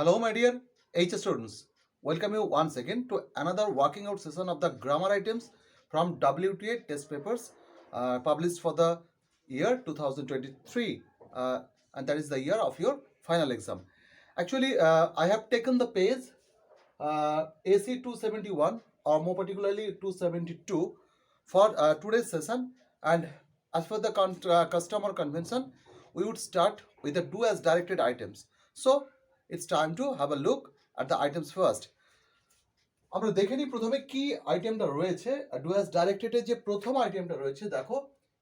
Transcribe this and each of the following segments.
Hello, my dear H students. Welcome you once again to another working out session of the grammar items from WTA Test Papers published for the year 2023, and that is the year of your final exam. Actually, I have taken the page AC 271 or more particularly 272 for today's session, and as per the customer convention, we would start with the do as directed items. So it's time to have a look at the items first. আমরা দেখে নিই প্রথমে কি আইটেমটা রয়েছে। Do as ডাইরেক্টেডের যে প্রথম আইটেমটা রয়েছে, দেখো,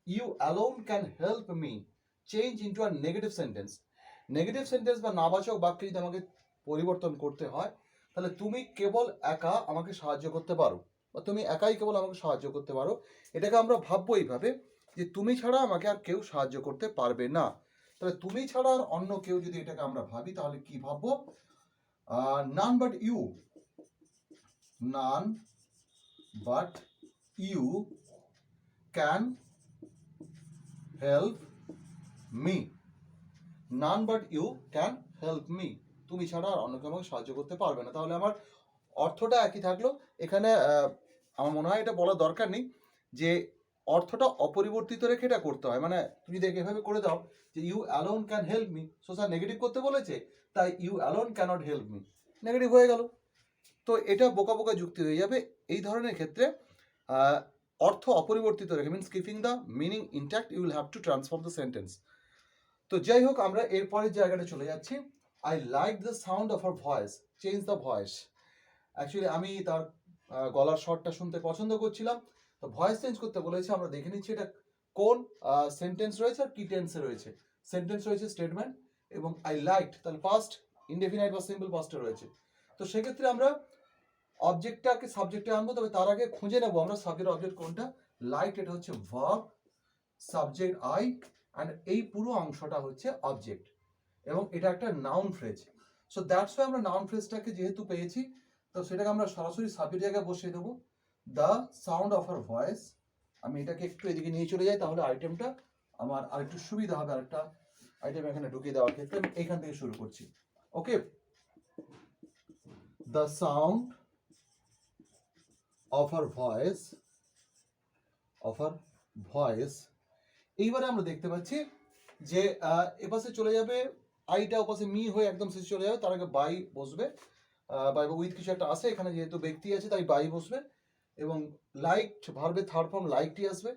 you alone can help me change into a negative sentence. Negative sentence বা নাবাচক বাক্যে যদি আমাকে পরিবর্তন করতে হয়, তাহলে তুমি কেবল একা আমাকে সাহায্য করতে পারো, বা তুমি একাই কেবল আমাকে সাহায্য করতে পারো। এটাকে আমরা ভাববো এইভাবে যে তুমি ছাড়া আমাকে আর কেউ সাহায্য করতে পারবে না। তাহলে তুমি ছাড়া আর অন্য কেউ যদি এটাকে আমরা ভাবি, তাহলে কি ভাববো? None but you, none but you can help me. None but you can help me. তুমি ছাড়া আর অন্য কেউ আমাকে সাহায্য করতে পারবে না। তাহলে আমার অর্থটা একই থাকলো। এখানে আমার মনে হয় এটা বলার দরকার নেই যে অর্থটা অপরিবর্তিত রেখে এটা করতে হয়। মানে তুমি যদি এভাবে করে দাও যে you alone can help me, so sir negative করতে বলেছে, তাই you alone cannot help me, negative হয়ে গেল। তো এটা বোকা বোকা যুক্তি হয়ে যাবে। এই ধরনের ক্ষেত্রে অর্থ অপরিবর্তিত রেখে, means keeping the meaning intact, you will have to transform the sentence. তো যাই হোক, আমরা এরপরের জায়গাটা চলে যাচ্ছি। I like the sound of our voice, change the voice. Actually আমি তার গলার স্বরটা শুনতে পছন্দ করছিলাম, তো ভয়েস চেঞ্জ করতে বলেছে। আমরা দেখে নিচ্ছি এটা কোন সেন্টেন্স রয়েছে আর কি টেন্সে রয়েছে। সেন্টেন্স রয়েছে স্টেটমেন্ট, এবং আই লাইকড তাহলে পাস্ট ইনডেফিনাইট বা সিম্পল পাস্টে রয়েছে। তো সেক্ষেত্রে আমরা অবজেক্টটাকে সাবজেক্টে আনবো, তবে তার আগে খুঁজে নেবো আমরা সাবজেক্ট অবজেক্ট কোনটা। লাইক এটা হচ্ছে ভার্ব, সাবজেক্ট আই, অ্যান্ড এই পুরো অংশটা হচ্ছে অবজেক্ট, এবং এটা একটা noun phrase. So that's why আমরা নাউন ফ্রেজটাকে যেহেতু পেয়েছি, তো সেটাকে আমরা সরাসরি সাবজেক্ট জায়গায় বসিয়ে দেবো। The sound of our voice, আমি এটাকে একটু এদিকে নিয়ে চলে যাই, তাহলে আইটেমটা আমার আরেকটু সুবিধা হবে। আরেকটা আইটেম এখানে ঢুকিয়ে দেওয়ার ক্ষেত্রে আমি এইখান থেকে শুরু করছি। Okay, the sound of our voice, এইবারে আমরা দেখতে পাচ্ছি যে এপাশে চলে যাবে আইটা, ওপাশে মি হয়ে একদম শেষে চলে যাবে। তার আগে বাই বসবে, বাই বা উইথ কিছু একটা আসে, এখানে যেহেতু ব্যক্তি আছে তাই বাই বসবে, এবং লাইকড ভার্বের থার্ড ফর্ম লাইকটি আসবে।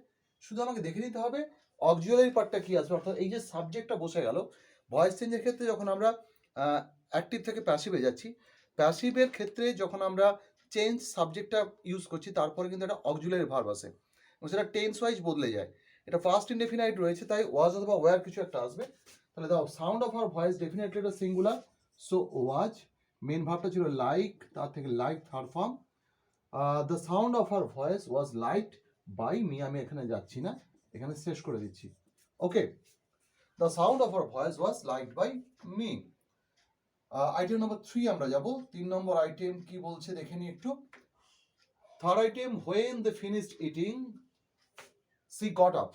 শুধু আমাকে দেখে নিতে হবে অক্সিলারি পার্টটা কি আসবে, অর্থাৎ এই যে সাবজেক্টটা বসে গেল। ভয়েস চেঞ্জের ক্ষেত্রে যখন আমরা অ্যাক্টিভ থেকে প্যাসিভে যাচ্ছি, প্যাসিভের ক্ষেত্রে যখন আমরা চেঞ্জ সাবজেক্টটা ইউজ করছি, তারপরে কিন্তু একটা অক্সিলারি ভার্ব আসে, এবং সেটা টেন্স ওয়াইজ বদলে যায়। এটা ফার্স্ট ইনডেফিনাইট রয়েছে, তাই ওয়াজ অথবা ওয়ার কিছু একটা আসবে। তাহলে দাও sound of our voice, definitely এটা সিঙ্গুলার, সো ওয়াজ। মেন ভার্বটা ছিল লাইক, তার থেকে like third form. The sound of our voice was liked by me, আমি এখানে যাচ্ছি না, এখানে শেষ করে দিচ্ছি। Okay, the sound of our voice was liked by me. Item number 3 আমরা যাব। 3 নম্বর আইটেম কি বলছে দেখে নিই একটু। Third item, when they finished eating she got up,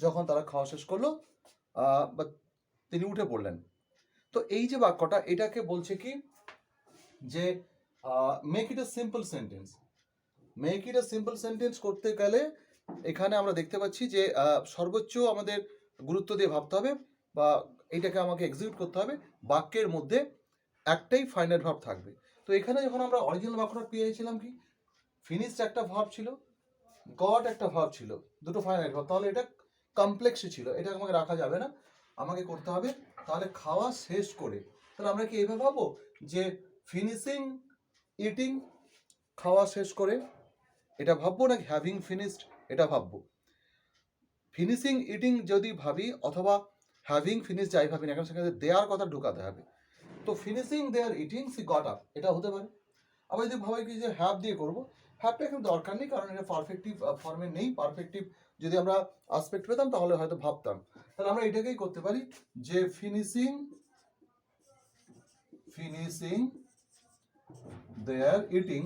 যখন তারা খাওয়া শেষ করলো বা তিনি উঠে পড়লেন। তো এই যে বাক্যটা, এটাকে বলছে কি যে make it a simple sentence. Make it a simple sentence করতে গেলে এখানে আমরা দেখতে পাচ্ছি যে সর্বোচ্চ আমাদের গুরুত্ব দিয়ে ভাবতে হবে, বা এইটাকে আমাকে এক্সিকিউট করতে হবে। বাক্যের মধ্যে একটাই ফাইনাইট ভার্ব থাকবে। তো এখানে যখন আমরা অরিজিনাল বাক্যটা পেয়েছিলাম কি, ফিনিশড একটা ভার্ব ছিল, গট একটা ভার্ব ছিল, দুটো ফাইনাইট ভার্ব, তাহলে এটা কমপ্লেক্সে ছিল, এটা আমাকে রাখা যাবে না, আমাকে করতে হবে তাহলে খাওয়া শেষ করে। তাহলে আমরা কি এইভাবে ভাবো যে ফিনিশিং ইটিং, খাওয়া শেষ করে, এটা ভাববো, নাকি হ্যাভিং ফিনিশড এটা ভাববো? ফিনিশিং ইটিং যদি ভাবি অথবা হ্যাভিং ফিনিশ যাই ভাবি না কেন, সেখানে দেয়ার কথা ঢুকাতে হবে। তো finishing their eating she got up, এটা হতে পারে। আবার যদি ভাবাই কি যে হ্যাভ দিয়ে করবো, হ্যাভটা এখানে দরকার নেই, কারণ এটা পারফেক্টিভ ফর্মে নেই। পারফেক্টিভ যদি আমরা আসপেক্ট পেতাম তাহলে হয়তো ভাবতাম। তাহলে আমরা এটাকেই করতে পারি যে finishing their eating,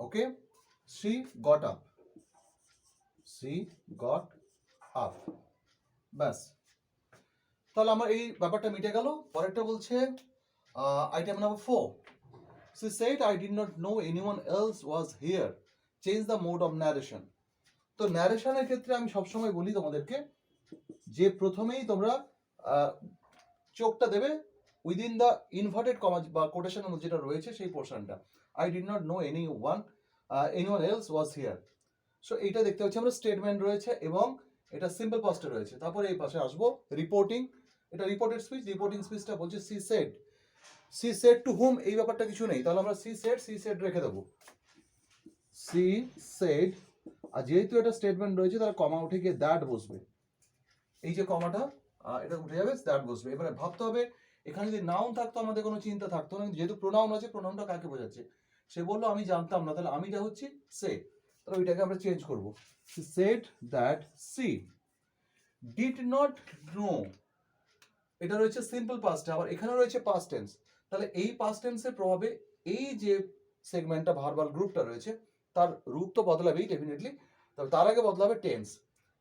okay, she got up, ব্যাস। তাহলে আমার এই ব্যাপারটা মিটে গেল। পরেরটা বলছে item number 4, she said I did not know anyone else was here, change the mode of narration. তো ন্যারেশনের ক্ষেত্রে আমি সবসময় বলি তোমাদেরকে যে প্রথমেই তোমরা চোখটা দেবে উইদিন দ্য ইনভার্টেড কমা বা কোটেশনের মধ্যে যেটা রয়েছে সেই পোর্শনটা, I did not know anyone else was here. So এইটা দেখতে পাচ্ছি আমরা স্টেটমেন্ট রয়েছে এবং এটা সিম্পল পাস্টে রয়েছে। তারপরে এই পাশে আসবো রিপোর্টিং, এটা রিপোর্টেড স্পিচ, রিপোর্টিং স্পিচটা বলছে সি সেড টু হুম, এই ব্যাপারটা কিছু নেই, তাহলে আমরা সি সেড রেখে দেবো, সি সেড। আর যেহেতু এটা স্টেটমেন্ট রয়েছে তাহলে কমা উঠে গিয়ে দ্যাট বসবে, এই যে কমাটা এটা উঠে যাবে, দ্যাট বসবে। এবারে ভাবতে হবে এখানে যদি নাউন থাকতো আমাদের কোনো চিন্তা থাকতো না, যেহেতু প্রোনাউন আছে, প্রোনাউনটা কাকে বোঝাচ্ছে? সে বললো আমি জানতাম না, তাহলে আমিটা হচ্ছে সে, তাহলে ওইটাকে আমরা চেঞ্জ করবো, C said that C did not know, এটা রয়েছে সিম্পল পাস্ট, আবার এখানে রয়েছে পাস্ট টেন্স, তাহলে এই পাস্ট টেন্সের প্রভাবে এই যে সেগমেন্টটা ভার্বাল গ্রুপটা রয়েছে তার রূপ তো বদলাবেই ডেফিনেটলি, তবে তার আগে বদলাবে টেন্স।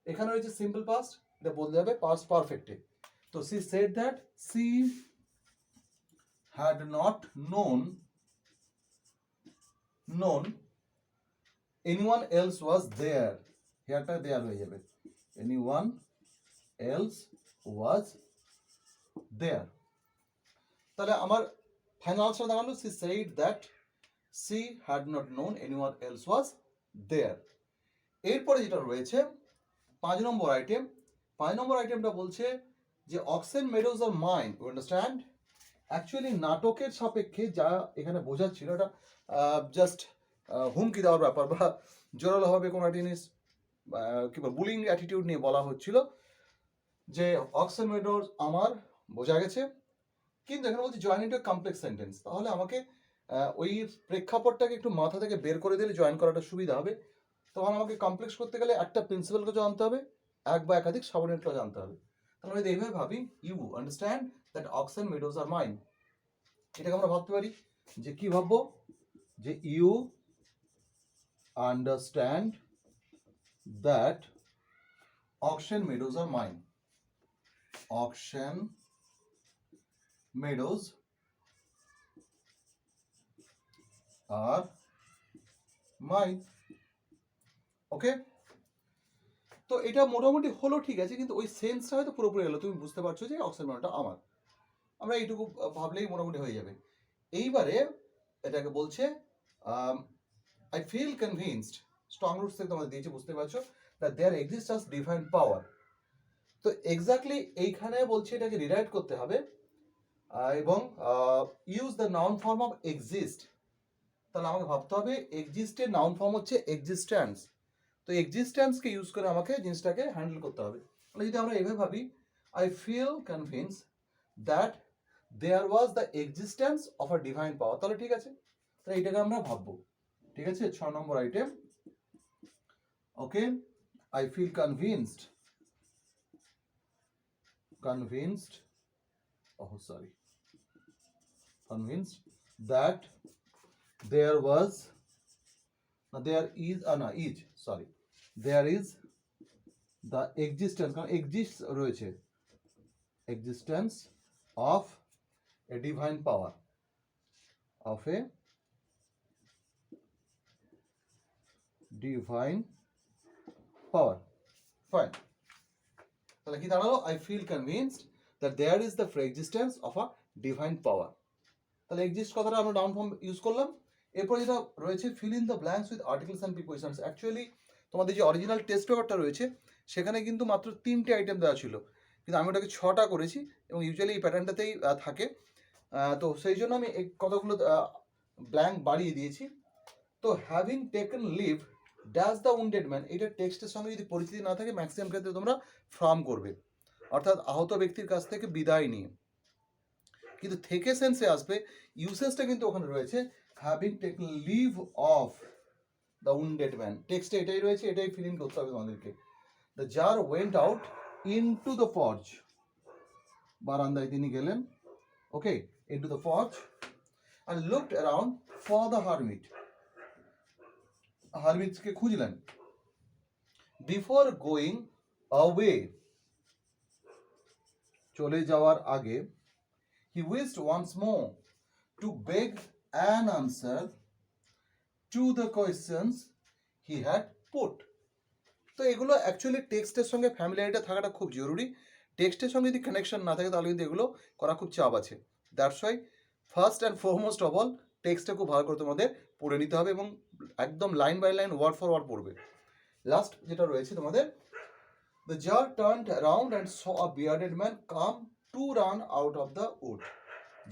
এখানে রয়েছে সিম্পল পাস্ট, এটা বদলে যাবে পাস্ট পারফেক্টে। তো she said that she had not known anyone else was there, হেয়ারটা দেয়ার হয়ে যাবে, anyone else was there। তাহলে আমার ফাইনাল আনসার দাঁড়ালো she said that she had not known anyone else was there. এরপরে যেটা রয়েছে 5 নম্বর আইটেম, 5 নম্বর আইটেমটা বলছে যে oxen meadows are mine, you understand. Actually নাটকের সাপেক্ষে যা এখানে বোঝাচ্ছিল এটা জাস্ট হুমকি দেওয়ার ব্যাপার বা জোরালোভাবে কোনো একটা জিনিস কি বল বুলিং অ্যাটিটিউড নিয়ে বলা হচ্ছিল যে অক্সেন মেডোজ আমার বোঝা গেছে, কিন্তু এখানে বলছি জয়েন ইন্টু কমপ্লেক্স সেন্টেন্স, তাহলে আমাকে ওই প্রেক্ষাপটটাকে একটু মাথা থেকে বের করে দিলে জয়েন করাটা সুবিধা হবে। তখন আমাকে কমপ্লেক্স করতে গেলে একটা প্রিন্সিপালকে জানতে হবে, এক বা একাধিক সাবঅর্ডিনেটকে জানতে হবে। তাহলে আমি এইভাবে ভাবি, you understand that oxen meadows are mine, এটাকে আমরা ভাবতে পারি যে কি ভাববো, যে you understand that oxen meadows are mine, oxen meadows are mine. Okay, তো এটা মোটামুটি হলো, ঠিক আছে, কিন্তু ওই সেন্সটা হয়তো পুরোপুরি হলো, তুমি বুঝতে পারছো যে অক্সেন মেডোজটা আমার, আমরা এইটুকু ভাবলেই মোটামুটি হয়ে যাবে। এইবারে এটাকে বলছে I feel convinced, strong roots থেকে তোমাদের দিয়েছে, বুঝতে পারছো, that there exist us divine power. তো এক্স্যাক্টলি এইখানে বলছে এটাকে রিরাইট করতে হবে এবং use the noun form of exist. তাহলে আমাকে ভাবতে হবে এক্সিস্টের নাউন ফর্ম হচ্ছে এক্সিস্ট্যান্স, তো এক্সিস্ট্যান্সকে ইউজ করে আমাকে জিনিসটাকে হ্যান্ডেল করতে হবে। তাহলে যদি আমরা এভাবে ভাবি, I feel convince that there was the existence of a divine power, তাহলে ঠিক আছে, তাহলে এইটাকে আমরা ভাববো। ঠিক আছে, 6 number item. Okay, I feel convinced that there was there is the existence, কারণ exists রয়েছে, existence of a divine power, of a divine power, fine। তাহলে কি দাঁড়ালো, I feel convinced that there is the existence of a divine power। তাহলে exist কথাটা আমরা noun form use করলাম। এরপর যেটা রয়েছে fill in the blanks with articles and prepositions. Actually তোমাদের যে অরিজিনাল টেস্ট পেপারটা রয়েছে সেখানে কিন্তু মাত্র 3টে আইটেম দেওয়া ছিল, কিন্তু আমি ওটাকে 6টা করেছি এবং ইউজুয়ালি এই প্যাটার্নটাতেই থাকে, তো সেই জন্য আমি কতগুলো ব্ল্যাঙ্ক বাড়িয়ে দিয়েছি। তো having taken leave dash the wounded man, এটা টেক্সটের সঙ্গে যদি পরিচিতি না থাকে ম্যাক্সিমাম ক্ষেত্রে তোমরা ফ্রম করবে, অর্থাৎ আহত ব্যক্তির কাছ থেকে বিদায় নিয়ে, কিন্তু থেকে সেন্সে আসবে, ইউসেজটা কিন্তু ওখানে রয়েছে having taken leave of the wounded man, টেক্সটে এটাই রয়েছে, এটাই ফিল ইন করতে হবে তোমাদেরকে। The tsar went out into the forge, বারান্দায় তিনি গেলেন, okay, into the forge, and looked around for the hermit, হারমিটকে খুঁজলেন, বিফোর গোয়িং অ্যাওয়ে, চলে যাওয়ার আগে he wished once more to beg an answer to the questions he had put. তো এগুলো অ্যাকচুয়ালি টেক্সটের সঙ্গে ফ্যামিলিয়ারিটি থাকাটা খুব জরুরি। টেক্সটের সঙ্গে যদি কানেকশন না থাকে তাহলে কিন্তু এগুলো করা খুব চাপ আছে। That's why first and foremost of all টেক্সটটা খুব ভালো করে তোমাদের পড়ে নিতে হবে এবং একদম line by line word for word পড়বে। লাস্ট যেটা রয়েছে তোমাদের, the jar turned around and saw a bearded man come to run out of the wood.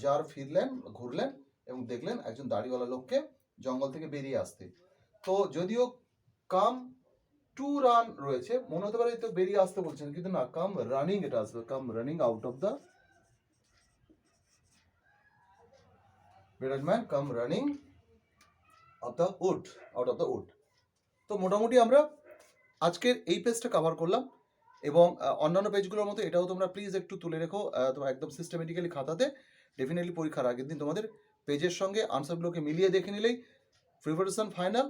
Jar ফিরলেন, ঘুরলেন এবং দেখলেন একজন দাড়িওয়ালা লোককে জঙ্গল থেকে বেরিয়ে আসতে। তো যদিও কাম টু রান রয়েছে, মনে হতে পারে তো বেরিয়ে আসতে বলছেন, কিন্তু না, কাম রানিং এটা আসবে, come running out of the bearded man come running of the wood, out of the wood. তো মোটামুটি আমরা আজকের এই পেজটা কভার করলাম এবং অন্যান্য পেজগুলোর মতো এটাও তোমরা প্লিজ একটু তুলে রেখো তোমার একদম সিস্টেমেটিক্যালি খাতাতে। ডেফিনেটলি পরীক্ষার আগের দিন তোমাদের পেজের সঙ্গে আনসারগুলোকে মিলিয়ে দেখে নিলেই প্রিপারেশন ফাইনাল।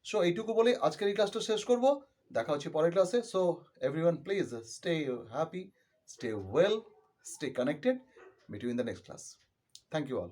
সো এইটুকু বলে আজকের এই ক্লাসটা শেষ করব। দেখা হচ্ছে পরের ক্লাসে। So everyone please stay happy, stay well, stay connected. Meet you in the next class. Thank you all.